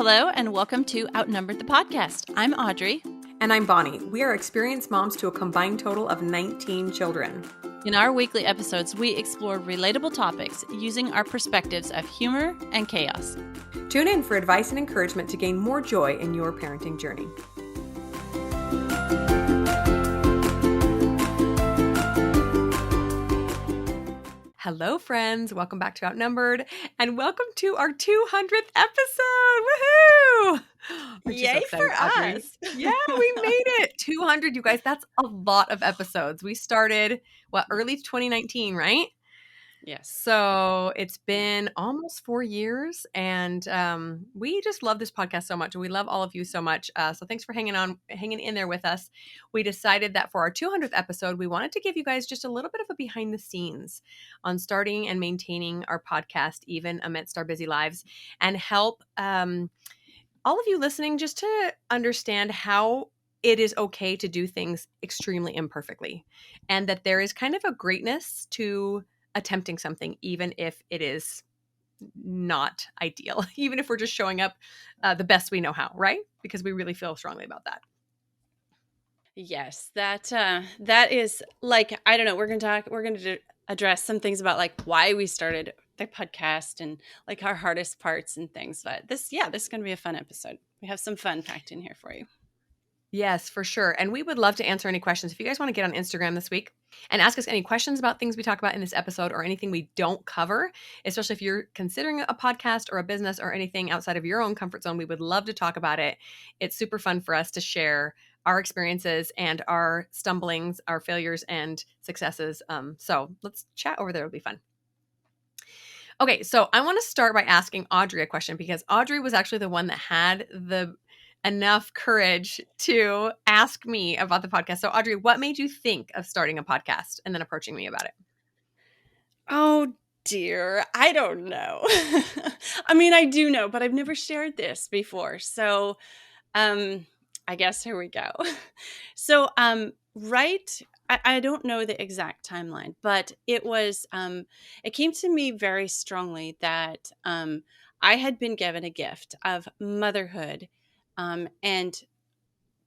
Hello, and welcome to Outnumbered the podcast. I'm Audrey. And I'm Bonnie. We are experienced moms to a combined total of 19 children. In our weekly episodes, we explore relatable topics using our perspectives of humor and chaos. Tune in for advice and encouragement to gain more joy in your parenting journey. Hello, friends. Welcome back to Outnumbered, and welcome to our 200th episode. Woohoo! Yay for us. Yeah, we made it. 200, you guys. That's a lot of episodes. We started, early 2019, right? Yes. So it's been almost 4 years, and we just love this podcast so much. We love all of you so much. So thanks for hanging in there with us. We decided that for our 200th episode, we wanted to give you guys just a little bit of a behind the scenes on starting and maintaining our podcast, even amidst our busy lives, and help all of you listening just to understand how it is okay to do things extremely imperfectly, and that there is kind of a greatness to attempting something, even if it is not ideal, even if we're just showing up the best we know how, right? Because we really feel strongly about that. Yes, that is like, I don't know, we're going to address some things about like why we started the podcast and like our hardest parts and things. But this is going to be a fun episode. We have some fun packed in here for you. Yes, for sure. And we would love to answer any questions. If you guys want to get on Instagram this week and ask us any questions about things we talk about in this episode or anything we don't cover, especially if you're considering a podcast or a business or anything outside of your own comfort zone, we would love to talk about it. It's super fun for us to share our experiences and our stumblings, our failures and successes. So let's chat over there. It'll be fun. Okay, so I want to start by asking Audrey a question, because Audrey was actually the one that had the enough courage to ask me about the podcast. So Audrey, what made you think of starting a podcast and then approaching me about it? Oh dear, I don't know. I mean, I do know, but I've never shared this before. So I guess here we go. So I don't know the exact timeline, but it came to me very strongly that I had been given a gift of motherhood and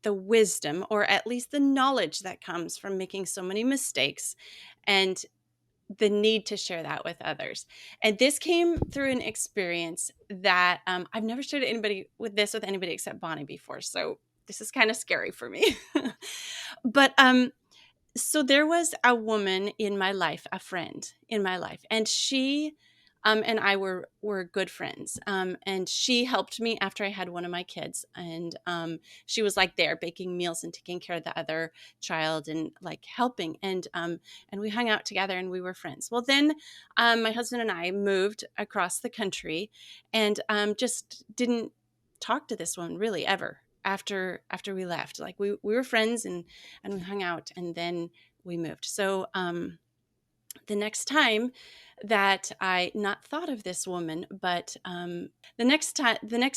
the wisdom, or at least the knowledge that comes from making so many mistakes, and the need to share that with others. And this came through an experience that I've never shared with anybody except Bonnie before. So this is kind of scary for me. But so there was a woman in my life, a friend in my life, and she and I were good friends. And she helped me after I had one of my kids, and she was like there baking meals and taking care of the other child and like helping. And we hung out together and we were friends. Well, then my husband and I moved across the country, and just didn't talk to this woman really ever after we left. Like we were friends and we hung out, and then we moved. So the next time that I not thought of this woman, but the next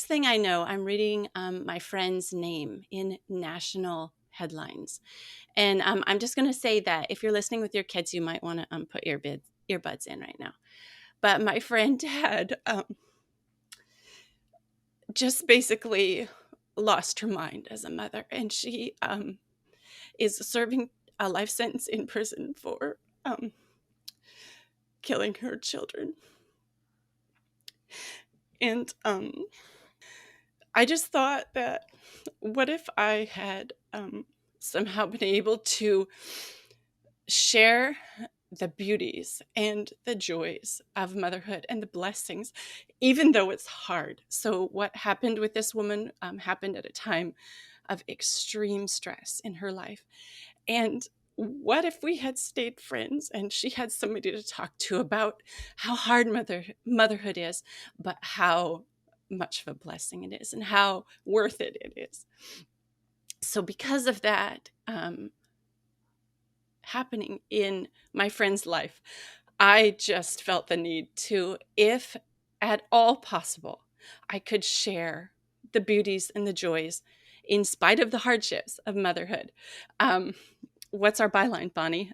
thing I know, I'm reading my friend's name in national headlines. And I'm just going to say that if you're listening with your kids, you might want to put earbuds in right now. But my friend had just basically lost her mind as a mother, and she is serving a life sentence in prison for killing her children. And I just thought that, what if I had somehow been able to share the beauties and the joys of motherhood and the blessings, even though it's hard. So what happened with this woman happened at a time of extreme stress in her life. And what if we had stayed friends and she had somebody to talk to about how hard motherhood is, but how much of a blessing it is and how worth it is. So because of that, happening in my friend's life, I just felt the need to, if at all possible, I could share the beauties and the joys in spite of the hardships of motherhood. What's our byline, Bonnie?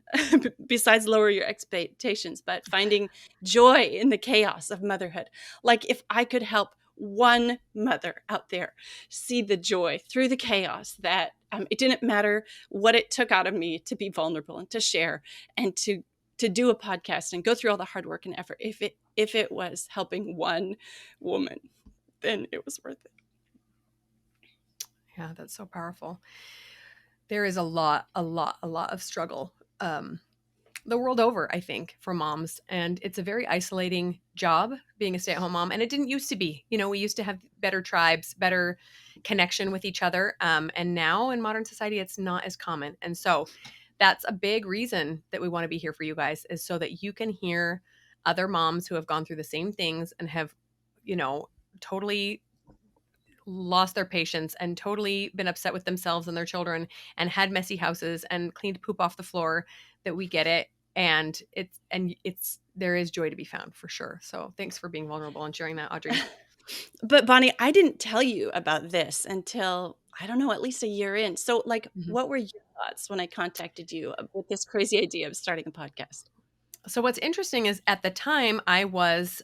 Besides lower your expectations, but finding joy in the chaos of motherhood. Like if I could help one mother out there see the joy through the chaos, that it didn't matter what it took out of me to be vulnerable and to share and to do a podcast and go through all the hard work and effort. If it was helping one woman, then it was worth it. Yeah, that's so powerful. There is a lot of struggle the world over, I think, for moms. And it's a very isolating job being a stay-at-home mom. And it didn't used to be. You know, we used to have better tribes, better connection with each other. And now in modern society, it's not as common. And so that's a big reason that we want to be here for you guys, is so that you can hear other moms who have gone through the same things and have, you know, totally lost their patience and totally been upset with themselves and their children and had messy houses and cleaned poop off the floor, that we get it. And it's there is joy to be found for sure. So thanks for being vulnerable and sharing that, Audrey. But Bonnie, I didn't tell you about this until, I don't know, at least a year in. So like, Mhm. what were your thoughts when I contacted you with this crazy idea of starting a podcast? So what's interesting is, at the time I was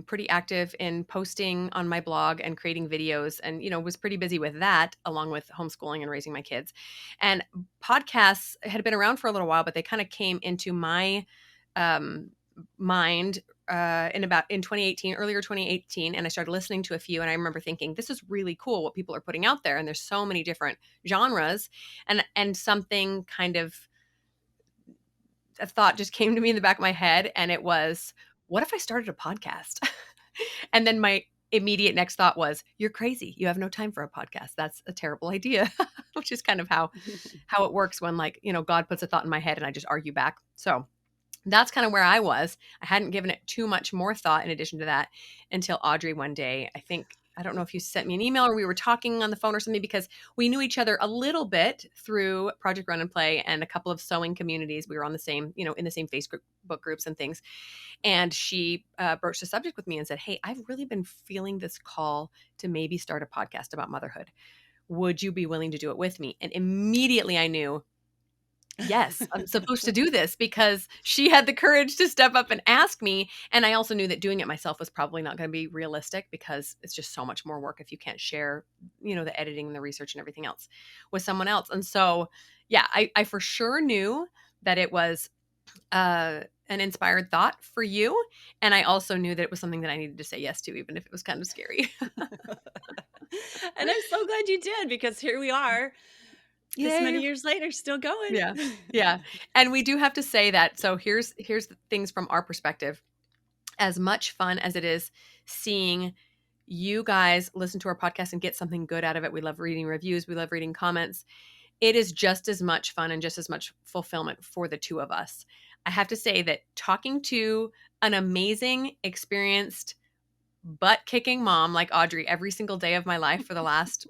pretty active in posting on my blog and creating videos, and was pretty busy with that, along with homeschooling and raising my kids. And podcasts had been around for a little while, but they kind of came into my mind in 2018, earlier 2018, and I started listening to a few, and I remember thinking, this is really cool what people are putting out there, and there's so many different genres, and something kind of, a thought just came to me in the back of my head, and it was, what if I started a podcast? And then my immediate next thought was, you're crazy. You have no time for a podcast. That's a terrible idea, which is kind of how it works when, like, God puts a thought in my head and I just argue back. So that's kind of where I was. I hadn't given it too much more thought in addition to that until Audrey one day, I don't know if you sent me an email or we were talking on the phone or something, because we knew each other a little bit through Project Run and Play and a couple of sewing communities. We were on the same, in the same Facebook groups and things. And she broached the subject with me and said, hey, I've really been feeling this call to maybe start a podcast about motherhood. Would you be willing to do it with me? And immediately I knew, yes, I'm supposed to do this, because she had the courage to step up and ask me. And I also knew that doing it myself was probably not going to be realistic, because it's just so much more work if you can't share, the editing and the research and everything else with someone else. And so, yeah, I for sure knew that it was an inspired thought for you. And I also knew that it was something that I needed to say yes to, even if it was kind of scary. And I'm so glad you did, because here we are, this many Yay. years later, still going. Yeah. Yeah. And we do have to say that. So here's the things from our perspective. As much fun as it is seeing you guys listen to our podcast and get something good out of it, we love reading reviews, we love reading comments. It is just as much fun and just as much fulfillment for the two of us. I have to say that talking to an amazing, experienced, butt-kicking mom like Audrey every single day of my life for the last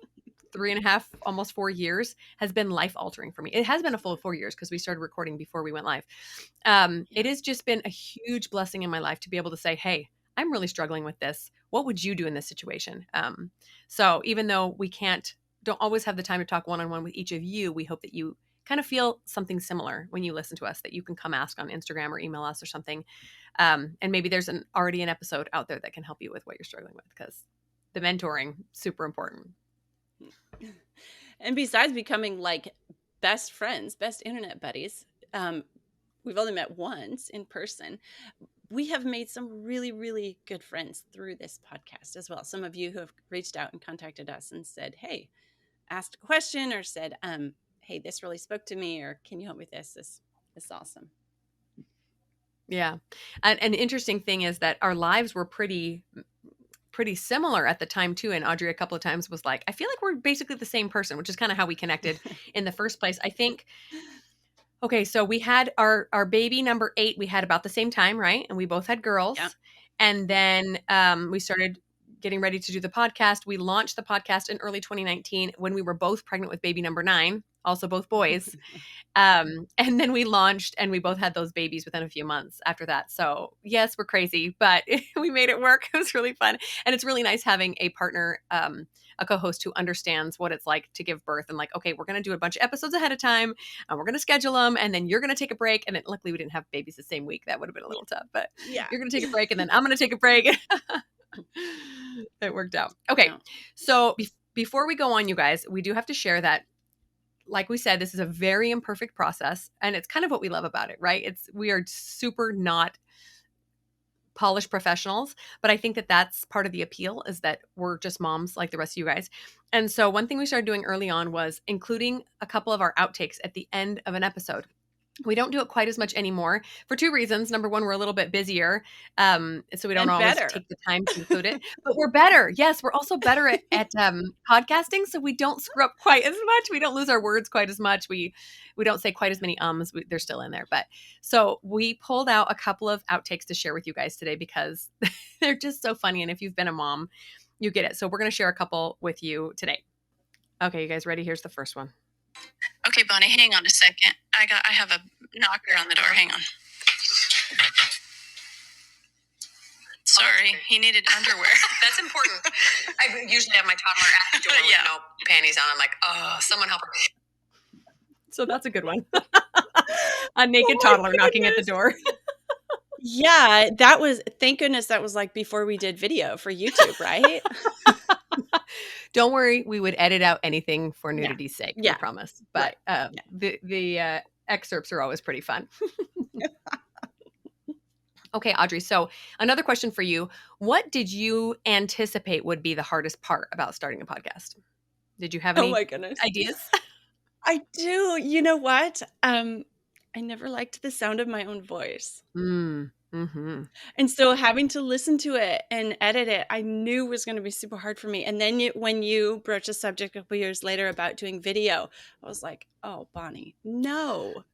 3.5, almost 4 years has been life-altering for me. It has been a full 4 years, because we started recording before we went live. It has just been a huge blessing in my life to be able to say, hey, I'm really struggling with this. What would you do in this situation? So even though we don't always have the time to talk one-on-one with each of you, we hope that you kind of feel something similar when you listen to us, that you can come ask on Instagram or email us or something. And maybe there's already an episode out there that can help you with what you're struggling with, because the mentoring, super important. And besides becoming like best friends, best internet buddies, we've only met once in person. We have made some really, really good friends through this podcast as well. Some of you who have reached out and contacted us and said, hey, asked a question, or said, hey, this really spoke to me, or can you help me with this? This is awesome. Yeah. And an interesting thing is that our lives were pretty similar at the time too. And Audrey a couple of times was like, I feel like we're basically the same person, which is kind of how we connected in the first place. I think, okay, so we had our baby number 8, we had about the same time, right? And we both had girls. Yeah. And then we started getting ready to do the podcast. We launched the podcast in early 2019 when we were both pregnant with baby number 9, also both boys. And then we launched, and we both had those babies within a few months after that. So yes, we're crazy, but we made it work. It was really fun. And it's really nice having a partner, a co-host who understands what it's like to give birth, and like, okay, we're going to do a bunch of episodes ahead of time, and we're going to schedule them, and then you're going to take a break. And then luckily we didn't have babies the same week. That would have been a little tough, but Yeah. you're going to take a break, and then I'm going to take a break. It worked out. Okay. Yeah. So before we go on, you guys, we do have to share that, like we said, this is a very imperfect process, and it's kind of what we love about it, right? We are super not polished professionals, but I think that that's part of the appeal, is that we're just moms like the rest of you guys. And so one thing we started doing early on was including a couple of our outtakes at the end of an episode. We don't do it quite as much anymore for two reasons. Number one, we're a little bit busier, so we don't And always better. take the time to include it. But we're better. Yes, we're also better at podcasting, so we don't screw up quite as much. We don't lose our words quite as much. We don't say quite as many ums. They're still in there. But so we pulled out a couple of outtakes to share with you guys today because they're just so funny. And if you've been a mom, you get it. So we're going to share a couple with you today. Okay, you guys ready? Here's the first one. Okay, Bonnie, hang on a second. I have a knocker on the door. Hang on. Sorry, he needed underwear. That's important. I usually have my toddler at the door with no panties on. I'm like, oh, someone help her. So that's a good one. A naked toddler knocking at the door. Yeah, thank goodness that was like before we did video for YouTube, right? Don't worry, we would edit out anything for nudity's sake, Yeah. we promise. But Right. the excerpts are always pretty fun. Okay, Audrey, so another question for you. What did you anticipate would be the hardest part about starting a podcast? Did you have any my goodness. ideas? I do. You know what? I never liked the sound of my own voice. Mm-hmm. And so having to listen to it and edit it, I knew was going to be super hard for me. And then when you broached a subject a couple years later about doing video, I was like, oh, Bonnie, no.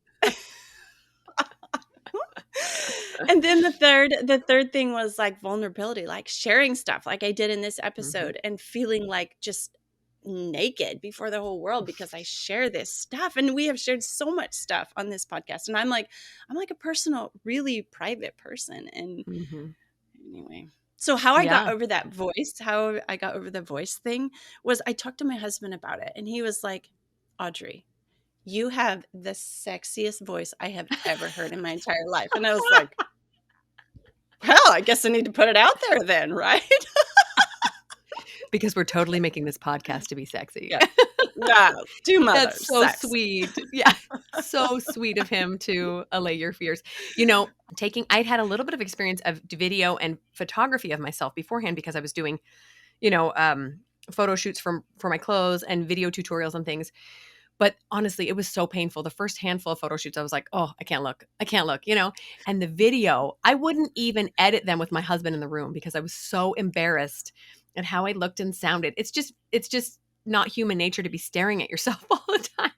And then the third thing was like vulnerability, like sharing stuff like I did in this episode and feeling like just naked before the whole world because I share this stuff. And we have shared so much stuff on this podcast. And I'm like a personal, really private person. And anyway, so how I got over that voice, how I got over the voice thing was I talked to my husband about it. And he was like, Audrey, you have the sexiest voice I have ever heard in my entire life. And I was like, well, I guess I need to put it out there then, right? Because we're totally making this podcast to be sexy. Yeah, do mother. That's so sweet. Yeah, so sweet of him to allay your fears. You know, I'd had a little bit of experience of video and photography of myself beforehand because I was doing, photo shoots for my clothes and video tutorials and things. But honestly, it was so painful. The first handful of photo shoots, I was like, oh, I can't look, and the video, I wouldn't even edit them with my husband in the room because I was so embarrassed at how I looked and sounded. It's just not human nature to be staring at yourself all the time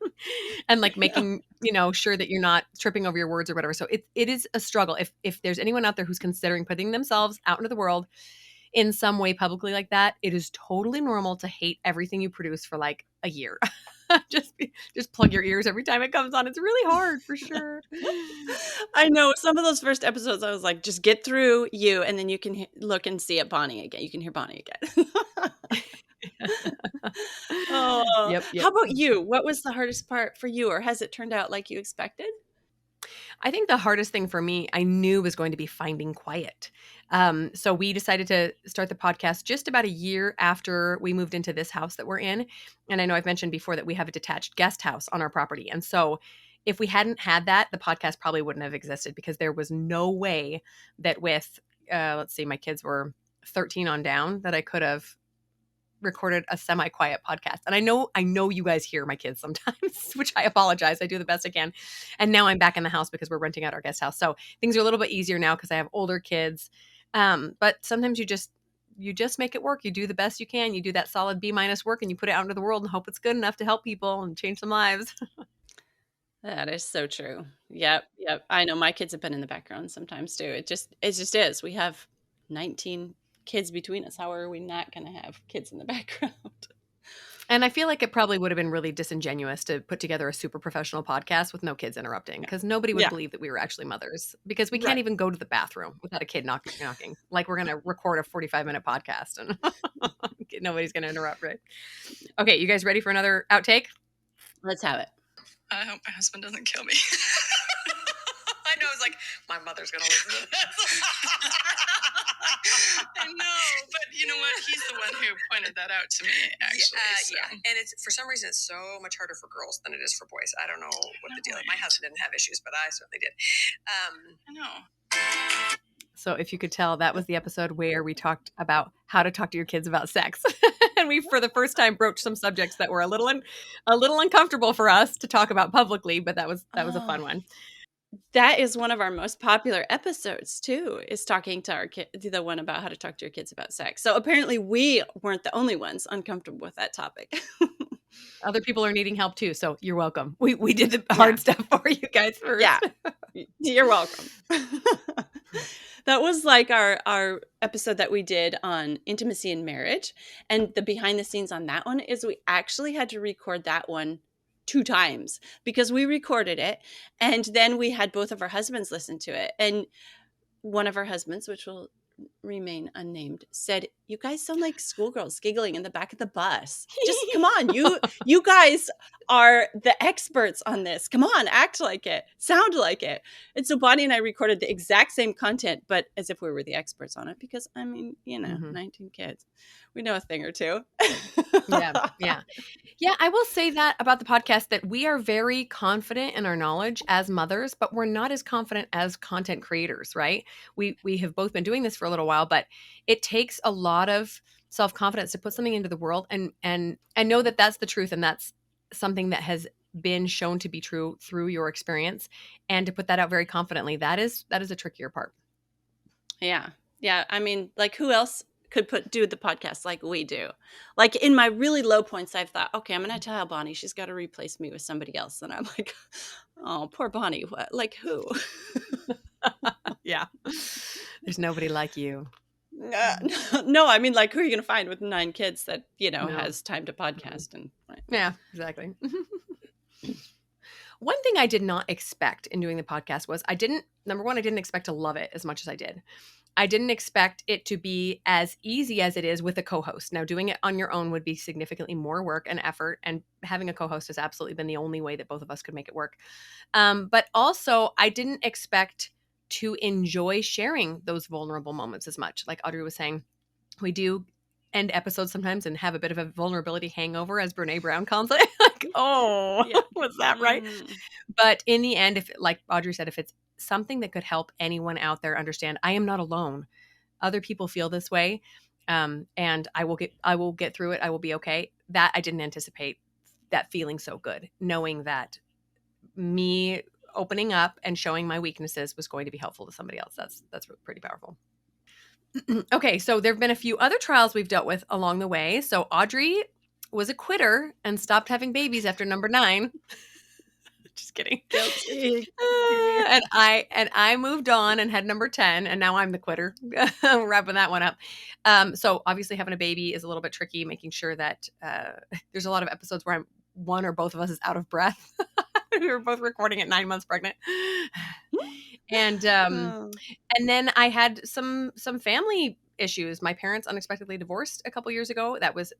and like making, sure that you're not tripping over your words or whatever. So it is a struggle. If there's anyone out there who's considering putting themselves out into the world in some way publicly like that, it is totally normal to hate everything you produce for like a year. just plug your ears every time it comes on. It's really hard for sure. I know some of those first episodes I was like, just get through you and then you can look and see it Bonnie again. You can hear Bonnie again. Yep. How about you? What was the hardest part for you, or has it turned out like you expected? I think the hardest thing for me, I knew was going to be finding quiet. So we decided to start the podcast just about a year after we moved into this house that we're in. And I know I've mentioned before that we have a detached guest house on our property. And so if we hadn't had that, the podcast probably wouldn't have existed because there was no way that with, my kids were 13 on down, that I could have recorded a semi-quiet podcast. And I know you guys hear my kids sometimes, which I apologize. I do the best I can. And now I'm back in the house because we're renting out our guest house. So things are a little bit easier now because I have older kids. But sometimes you just make it work. You do the best you can. You do that solid B- work and you put it out into the world and hope it's good enough to help people and change some lives. That is so true. Yep. I know my kids have been in the background sometimes too. It just is. We have 19 kids between us. How are we not going to have kids in the background? And I feel like it probably would have been really disingenuous to put together a super professional podcast with no kids interrupting because nobody would believe that we were actually mothers because we can't even go to the bathroom without a kid knocking. Like we're going to record a 45-minute podcast and nobody's going to interrupt, right? Okay, you guys ready for another outtake? Let's have it. I hope my husband doesn't kill me. I know. It's like, my mother's going to listen to this. I know, but you know what? He's the one who pointed that out to me, actually. Yeah. And it's for some reason it's so much harder for girls than it is for boys. I don't know what the deal is. My husband didn't have issues, but I certainly did. I know. So if you could tell, that was the episode where we talked about how to talk to your kids about sex. And we, for the first time, broached some subjects that were a little uncomfortable for us to talk about publicly, but that was a fun one. That is one of our most popular episodes too, is talking to our kid, the one about how to talk to your kids about sex. So apparently we weren't the only ones uncomfortable with that topic. Other people are needing help too, so you're welcome. We did the hard stuff for you guys first. Yeah, you're welcome. That was like our episode that we did on intimacy and marriage. And the behind the scenes on that one is we actually had to record that one 2 times because we recorded it and then we had both of our husbands listen to it. And one of our husbands, which will remain unnamed, said, "You guys sound like schoolgirls giggling in the back of the bus. Just come on, you guys are the experts on this. Come on, act like it, sound like it." And so Bonnie and I recorded the exact same content, but as if we were the experts on it, because I mean, 19 kids, we know a thing or two. Yeah, I will say that about the podcast, that we are very confident in our knowledge as mothers, but we're not as confident as content creators, right? We have both been doing this for a little while, but it takes a lot of self-confidence to put something into the world and know that that's the truth and that's something that has been shown to be true through your experience, and to put that out very confidently. That is a trickier part. Yeah. I mean, like, who else could do the podcast like we do? Like, in my really low points, I've thought, okay, I'm gonna tell Bonnie she's got to replace me with somebody else, and I'm like, oh, poor Bonnie. What? Like, who? Yeah, there's nobody like you. No, I mean, like, who are you gonna find with 9 kids that has time to podcast? And right. Yeah, exactly. One thing I did not expect in doing the podcast was I didn't expect to love it as much as I did. I didn't expect it to be as easy as it is with a co-host. Now, doing it on your own would be significantly more work and effort, and having a co-host has absolutely been the only way that both of us could make it work. But also, I didn't expect to enjoy sharing those vulnerable moments as much. Like Audrey was saying, we do end episodes sometimes and have a bit of a vulnerability hangover, as Brene Brown calls it. Like, was that right? But in the end, if, like Audrey said, if it's something that could help anyone out there understand, I am not alone. Other people feel this way, and I will get through it. I will be okay. That I didn't anticipate that feeling so good, knowing that me opening up and showing my weaknesses was going to be helpful to somebody else. That's pretty powerful. Okay, so there have been a few other trials we've dealt with along the way. So Audrey was a quitter and stopped having babies after number 9. Just kidding. And I moved on and had number 10, and now I'm the quitter. Wrapping that one up. So obviously having a baby is a little bit tricky, making sure that there's a lot of episodes where one or both of us is out of breath. We were both recording at 9 months pregnant. And then I had some family issues. My parents unexpectedly divorced a couple years ago. That was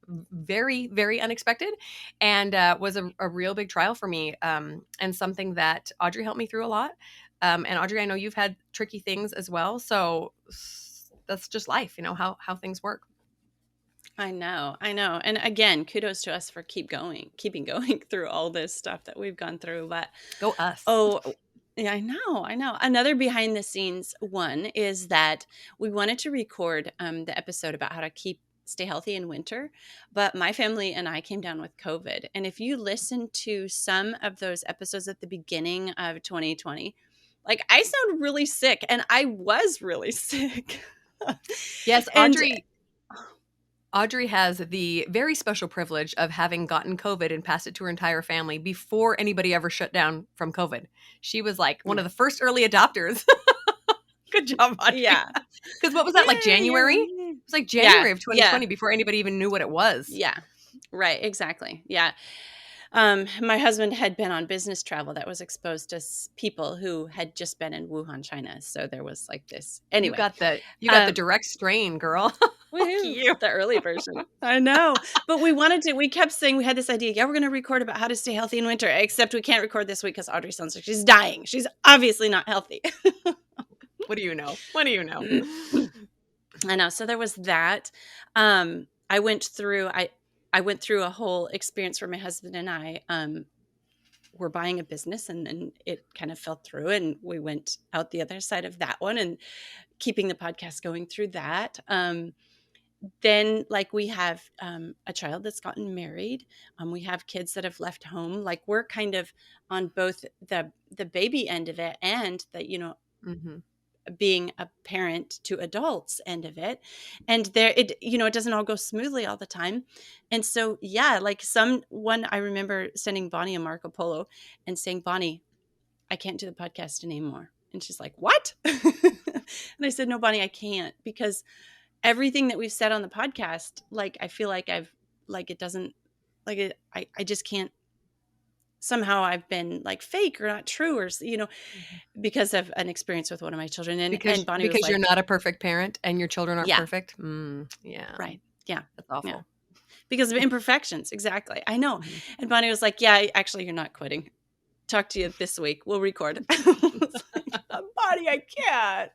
very, very unexpected, and was a real big trial for me, and something that Audrey helped me through a lot. And Audrey, I know you've had tricky things as well, so that's just life, how things work. I know. And again, kudos to us for keeping going through all this stuff that we've gone through. But go us. Oh, yeah, I know. Another behind the scenes one is that we wanted to record the episode about how to stay healthy in winter, but my family and I came down with COVID. And if you listen to some of those episodes at the beginning of 2020, like, I sound really sick, and I was really sick. Yes, Audrey has the very special privilege of having gotten COVID and passed it to her entire family before anybody ever shut down from COVID. She was like one of the first early adopters. Good job, Audrey. Yeah. Because what was that, like January? It was like January of 2020 before anybody even knew what it was. Yeah, right. Exactly. Yeah. My husband had been on business travel that was exposed to people who had just been in Wuhan, China. So there was like this. Anyway, you got the direct strain, girl. The early version. I know. But we kept saying, we had this idea. Yeah, we're going to record about how to stay healthy in winter, except we can't record this week because Audrey sounds like she's dying. She's obviously not healthy. What do you know? I know. So there was that. I went through a whole experience where my husband and I were buying a business, and then it kind of fell through, and we went out the other side of that one, and keeping the podcast going through that. Then like we have a child that's gotten married. We have kids that have left home. Like we're kind of on both the baby end of it and the, Mm-hmm. being a parent to adults end of it. And there, it doesn't all go smoothly all the time. And so, yeah, like I remember sending Bonnie a Marco Polo and saying, Bonnie, I can't do the podcast anymore. And she's like, what? And I said, no, Bonnie, I can't, because everything that we've said on the podcast, like, I feel like it doesn't, like it, I just can't, somehow I've been like fake or not true, or, because of an experience with one of my children. And Bonnie was Because you're like, not a perfect parent and your children aren't yeah, perfect. Yeah. right. Yeah. That's awful. Yeah. Because of imperfections. Exactly. I know. Mhm. And Bonnie was like, yeah, actually, you're not quitting. Talk to you this week. We'll record. I was like, Bonnie, I can't.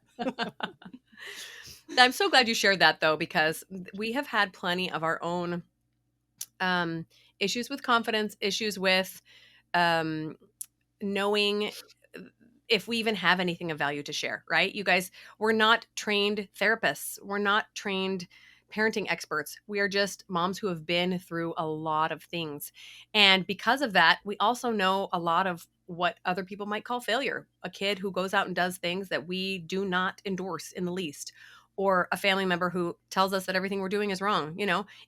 I'm so glad you shared that, though, because we have had plenty of our own issues with confidence, issues with knowing if we even have anything of value to share, right? You guys, we're not trained therapists. We're not trained parenting experts. We are just moms who have been through a lot of things. And because of that, we also know a lot of what other people might call failure. A kid who goes out and does things that we do not endorse in the least, or a family member who tells us that everything we're doing is wrong.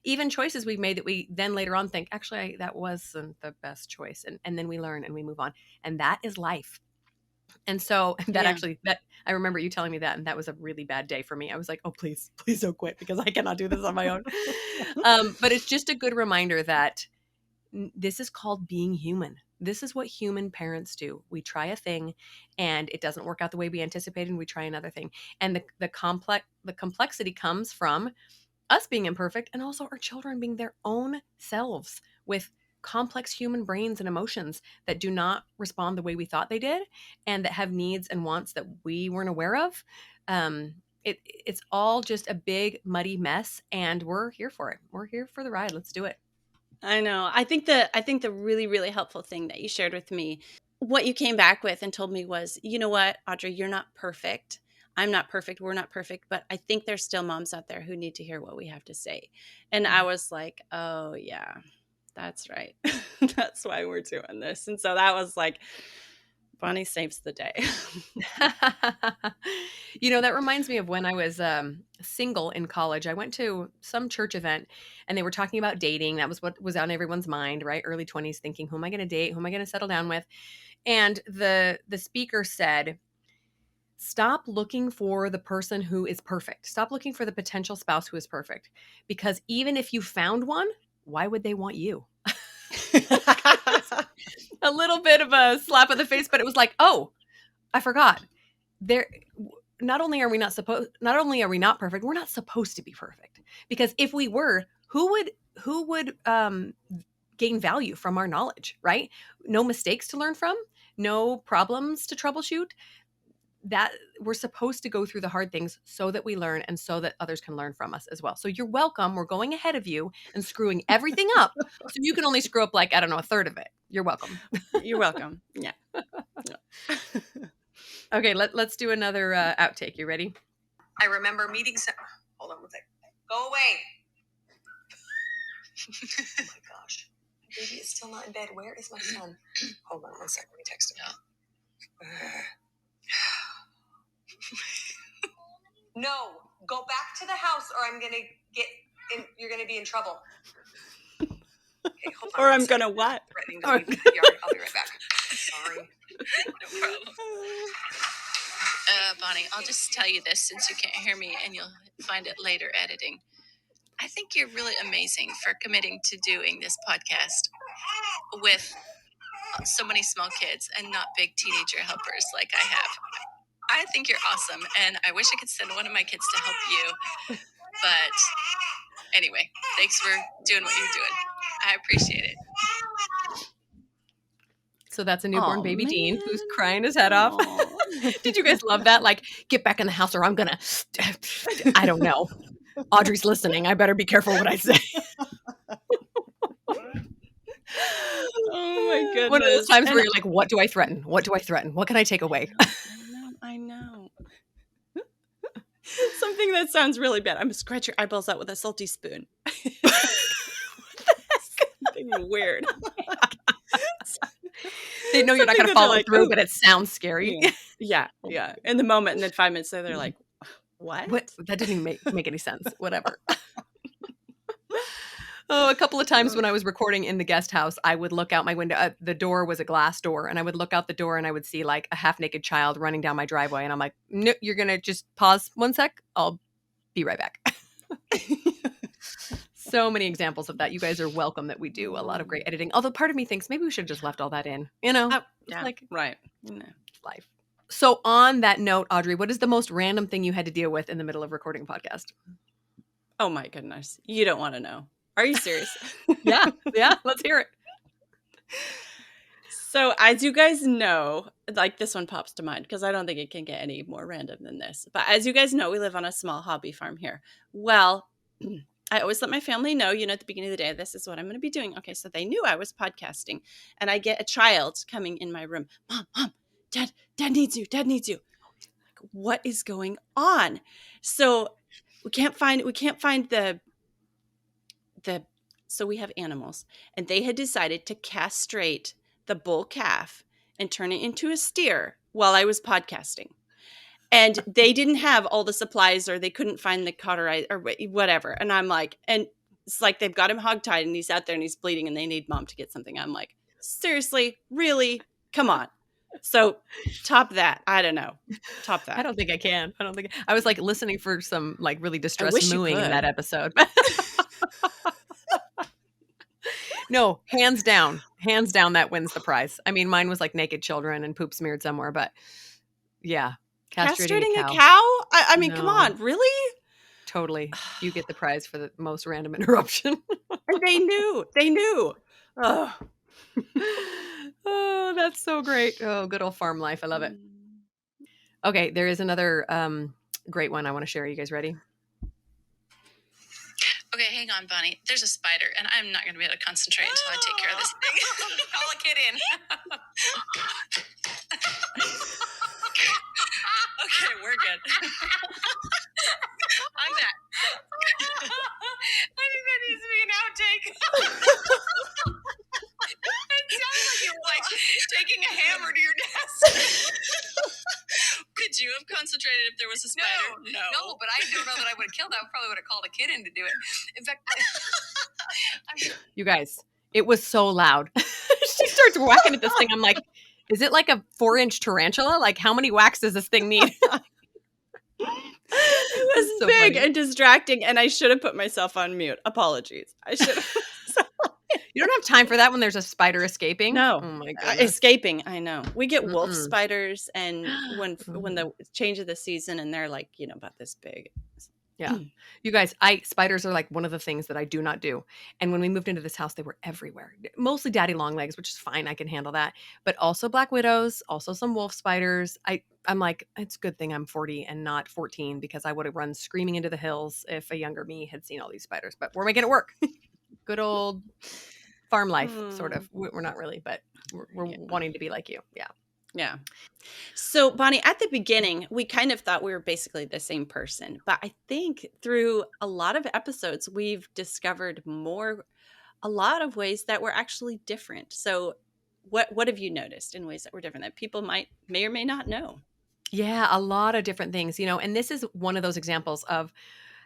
Even choices we've made that we then later on think, actually, that wasn't the best choice. And then we learn and we move on. And that is life. And so that I remember you telling me that, and that was a really bad day for me. I was like, oh, please don't quit, because I cannot do this on my own. But it's just a good reminder that this is called being human. This is what human parents do. We try a thing and it doesn't work out the way we anticipated, and we try another thing. And the complexity comes from us being imperfect, and also our children being their own selves with complex human brains and emotions that do not respond the way we thought they did, and that have needs and wants that we weren't aware of. It's all just a big muddy mess, and we're here for it. We're here for the ride. Let's do it. I know. I think the really, really helpful thing that you shared with me, what you came back with and told me was, you know what, Audrey, you're not perfect. I'm not perfect. We're not perfect. But I think there's still moms out there who need to hear what we have to say. And I was like, oh, yeah, that's right. That's why we're doing this. And so that was like, Bonnie saves the day. That reminds me of when I was single in college. I went to some church event and they were talking about dating. That was what was on everyone's mind, right? Early 20s, thinking, who am I going to date? Who am I going to settle down with? And the speaker said, stop looking for the person who is perfect. Stop looking for the potential spouse who is perfect. Because even if you found one, why would they want you? A little bit of a slap in the face, but it was like, oh, I forgot. Not only are we not perfect, we're not supposed to be perfect. Because if we were, who would gain value from our knowledge, right? No mistakes to learn from, no problems to troubleshoot. That we're supposed to go through the hard things so that we learn, and so that others can learn from us as well. So you're welcome. We're going ahead of you and screwing everything up. So you can only screw up like, I don't know, a third of it. You're welcome. You're welcome. Yeah. Okay, let's do another outtake. You ready? I remember meeting hold on one second. Go away. Oh my gosh. My baby is still not in bed. Where is my son? Hold on one second. Let me text him. No, go back to the house or I'm going to you're going to be in trouble. Okay, hold on. Or I'm going to what? Threatening to leave the yard. I'll be right back. Sorry. No problem. Bonnie, I'll just tell you this since you can't hear me and you'll find it later editing. I think you're really amazing for committing to doing this podcast with so many small kids and not big teenager helpers like I have. I think you're awesome, and I wish I could send one of my kids to help you. But anyway, thanks for doing what you're doing. I appreciate it. So that's a newborn baby, man. Dean, who's crying his head off. Did you guys love that? Like, get back in the house or I'm gonna, I don't know. Audrey's listening. I better be careful what I say. Oh my goodness. One of those times where you're like, what do I threaten? What do I threaten? What can I take away? I know. Something that sounds really bad. I'm gonna scratch your eyeballs out with a salty spoon. Something weird. They know you're not going to follow through, but it sounds scary. Yeah. In the moment, and then 5 minutes later, they're like, what? That didn't even make any sense. Whatever. A couple of times when I was recording in the guest house, I would look out my window. The door was a glass door, and I would look out the door and I would see like a half-naked child running down my driveway. And I'm like, no, you're going to just pause 1 sec. I'll be right back. So many examples of that. You guys are welcome that we do a lot of great editing. Although part of me thinks maybe we should have just left all that in, like right. Life. So on that note, Audrey, what is the most random thing you had to deal with in the middle of recording a podcast? Oh my goodness. You don't want to know. Are you serious? Yeah. Let's hear it. So as you guys know, like this one pops to mind because I don't think it can get any more random than this. But as you guys know, we live on a small hobby farm here. Well, I always let my family know, at the beginning of the day, this is what I'm going to be doing. Okay, so they knew I was podcasting. And I get a child coming in my room. Mom, Dad needs you. Dad needs you. Like, what is going on? So we can't find so we have animals. And they had decided to castrate the bull calf and turn it into a steer while I was podcasting. And they didn't have all the supplies, or they couldn't find the cauterize or whatever. And I'm like, and it's like they've got him hogtied and he's out there and he's bleeding and they need Mom to get something. I'm like, seriously, really? Come on. So top that. I don't know. Top that. I don't think I can. I was like listening for some like really distressed mooing in that episode. No, hands down, that wins the prize. I mean, mine was like naked children and poop smeared somewhere, but yeah. Castrating a cow? I mean, come on, really? Totally. You get the prize for the most random interruption. They knew. Oh. Oh, that's so great. Oh, good old farm life. I love it. Okay, there is another great one I want to share. Are you guys ready? Okay, hang on, Bonnie. There's a spider, and I'm not going to be able to concentrate until I take care of this thing. Call a kid in. Okay, we're good. I'm back. I think that needs to be an outtake. It sounds like you were like taking a hammer to your desk. Could you have concentrated if there was a spider? No, but I don't know that I would have killed that. I probably would have called a kid in to do it. In fact, you guys, it was so loud. She starts whacking at this thing. I'm like, is it like a 4-inch tarantula? Like, how many whacks does this thing need? It was so big and distracting, and I should have put myself on mute. Apologies. I should have. You don't have time for that when there's a spider escaping? No. Oh my goodness. Escaping, I know. We get wolf spiders, and when the change of the season, and they're like, about this big. Yeah. You guys, spiders are like one of the things that I do not do. And when we moved into this house, they were everywhere. Mostly daddy long legs, which is fine. I can handle that. But also black widows, also some wolf spiders. I'm like, it's a good thing I'm 40 and not 14 because I would have run screaming into the hills if a younger me had seen all these spiders. But we're making it work. Good old farm life, sort of. We're not really, but we're wanting to be like you. Yeah. Yeah. So, Bonnie, at the beginning, we kind of thought we were basically the same person. But I think through a lot of episodes, we've discovered a lot of ways that we're actually different. So what have you noticed in ways that we're different that people may or may not know? Yeah, a lot of different things, and this is one of those examples of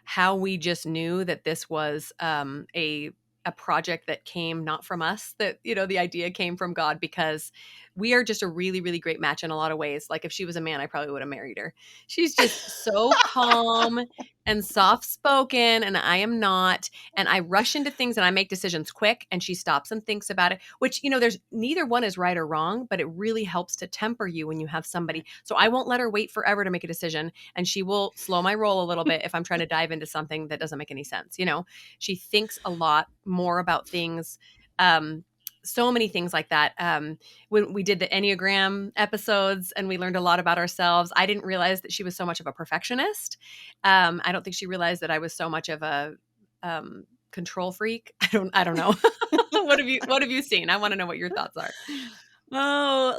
how we just knew that this was a project that came not from us, that, the idea came from God, because we are just a really, really great match in a lot of ways. Like if she was a man, I probably would have married her. She's just so calm and soft-spoken, and I am not. And I rush into things and I make decisions quick, and she stops and thinks about it, which, there's neither one is right or wrong, but it really helps to temper you when you have somebody. So I won't let her wait forever to make a decision, and she will slow my roll a little bit if I'm trying to dive into something that doesn't make any sense. She thinks a lot more about things so many things like that. When we did the Enneagram episodes and we learned a lot about ourselves, I didn't realize that she was so much of a perfectionist. I don't think she realized that I was so much of a control freak. I don't know. What have you seen? I want to know what your thoughts are. Oh,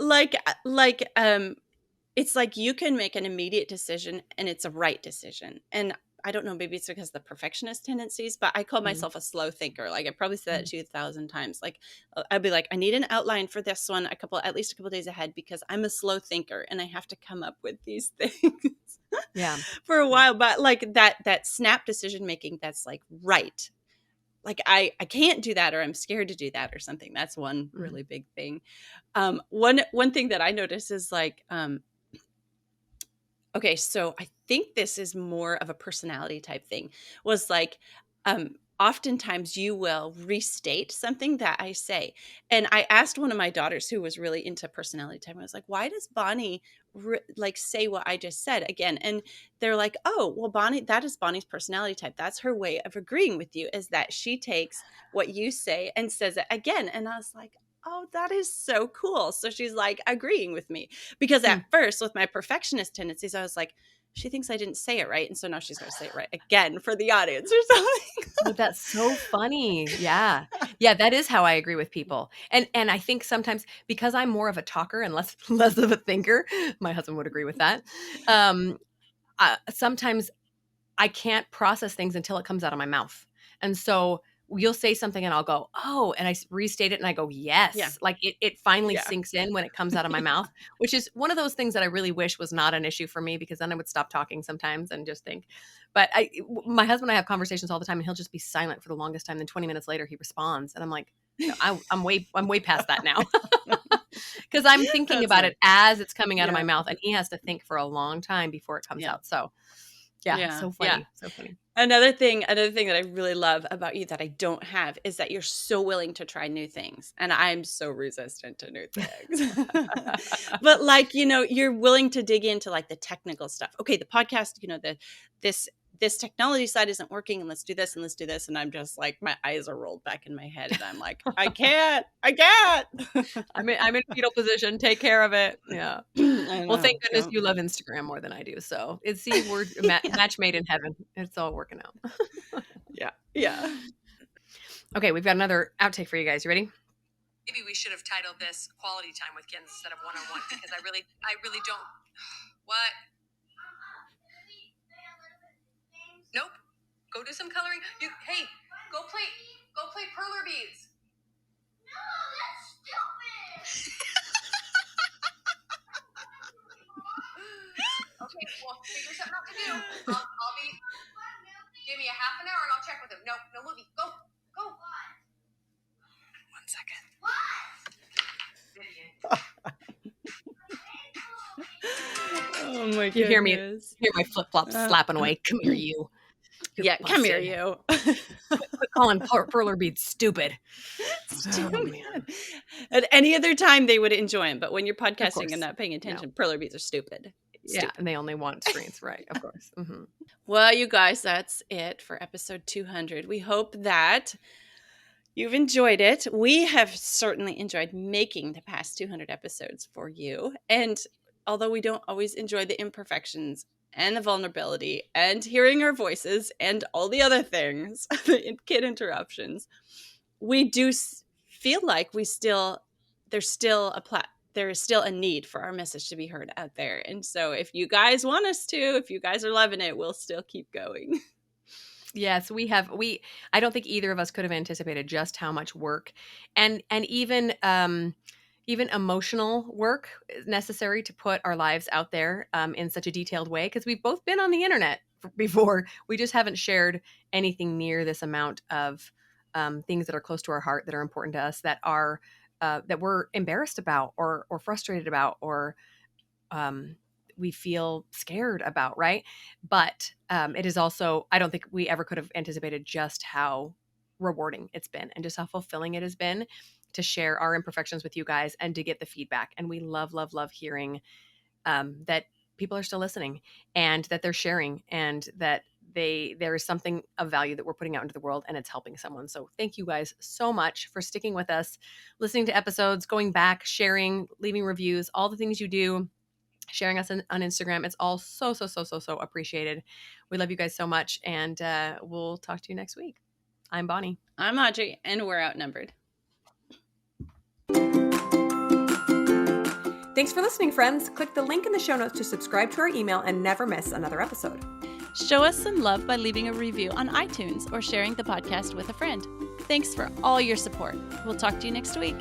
it's like you can make an immediate decision and it's a right decision. And I don't know, maybe it's because of the perfectionist tendencies, but I call myself a slow thinker. Like I probably said that to you 1,000 times. Like I'd be like, I need an outline for this one at least a couple days ahead because I'm a slow thinker and I have to come up with these things Yeah. for a while. But like that snap decision making, that's like right. Like I can't do that or I'm scared to do that or something. That's one really big thing. One thing that I notice is like, okay, so I think this is more of a personality type thing. Was like, oftentimes you will restate something that I say. And I asked one of my daughters who was really into personality type. I was like, why does Bonnie like say what I just said again? And they're like, oh, well, Bonnie, that is Bonnie's personality type. That's her way of agreeing with you, is that she takes what you say and says it again. And I was like, oh, that is so cool. So she's like agreeing with me. Because at first, with my perfectionist tendencies, I was like, she thinks I didn't say it right. And so now she's going to say it right again for the audience or something. Oh, that's so funny. Yeah. Yeah, that is how I agree with people. And I think sometimes because I'm more of a talker and less of a thinker, my husband would agree with that. Sometimes I can't process things until it comes out of my mouth. And so you'll say something and I'll go, oh, and I restate it and I go, yes. Yeah. Like it finally sinks in when it comes out of my mouth, which is one of those things that I really wish was not an issue for me, because then I would stop talking sometimes and just think. But my husband and I have conversations all the time and he'll just be silent for the longest time. Then 20 minutes later he responds and I'm like, no, I'm way past that now. Because I'm thinking about it as it's coming out of my mouth, and he has to think for a long time before it comes out. So yeah, so funny. So funny. Another thing that I really love about you that I don't have is that you're so willing to try new things. And I'm so resistant to new things. But like, you're willing to dig into like the technical stuff. Okay, the podcast, this technology side isn't working and let's do this and let's do this. And I'm just like, my eyes are rolled back in my head and I'm like, I can't. I'm in fetal position. Take care of it. Yeah. Well, thank goodness you love Instagram more than I do. So we're match made in heaven. It's all working out. Yeah. Okay, we've got another outtake for you guys. You ready? Maybe we should have titled this "Quality Time with Kids" instead of one-on-one, because I really don't. What? Nope. Go do some coloring. Hey, go play perler beads. No, that's stupid. Okay, well, figure something out to do. I'll be. Give me a half an hour and I'll check with him. No movie. Go. 1 second. Oh my goodness. You hear my flip-flops slapping away. Come here, you. Come here, you. Quit calling perler beads stupid. At any other time, they would enjoy them. But when you're podcasting and not paying attention, perler beads are stupid. Yeah, and they only want screens, right? Of course. Mm-hmm. Well, you guys, that's it for episode 200. We hope that you've enjoyed it. We have certainly enjoyed making the past 200 episodes for you. And although we don't always enjoy the imperfections and the vulnerability and hearing our voices and all the other things, the kid interruptions, we do feel like there is still a need for our message to be heard out there. And so if you guys want us to, if you guys are loving it, we'll still keep going. Yes, I don't think either of us could have anticipated just how much work and even emotional work is necessary to put our lives out there in such a detailed way, because we've both been on the internet before. We just haven't shared anything near this amount of things that are close to our heart, that are important to us, that are that we're embarrassed about or frustrated about, or we feel scared about, right? But it is also, I don't think we ever could have anticipated just how rewarding it's been and just how fulfilling it has been to share our imperfections with you guys and to get the feedback. And we love hearing that people are still listening and that they're sharing and that there is something of value that we're putting out into the world, and it's helping someone. So thank you guys so much for sticking with us, listening to episodes, going back, sharing, leaving reviews, all the things you do, sharing us on Instagram. It's all so appreciated. We love you guys so much, and we'll talk to you next week. I'm Bonnie. I'm Audrey, and we're outnumbered. Thanks for listening, friends. Click the link in the show notes to subscribe to our email and never miss another episode. Show us some love by leaving a review on iTunes or sharing the podcast with a friend. Thanks for all your support. We'll talk to you next week.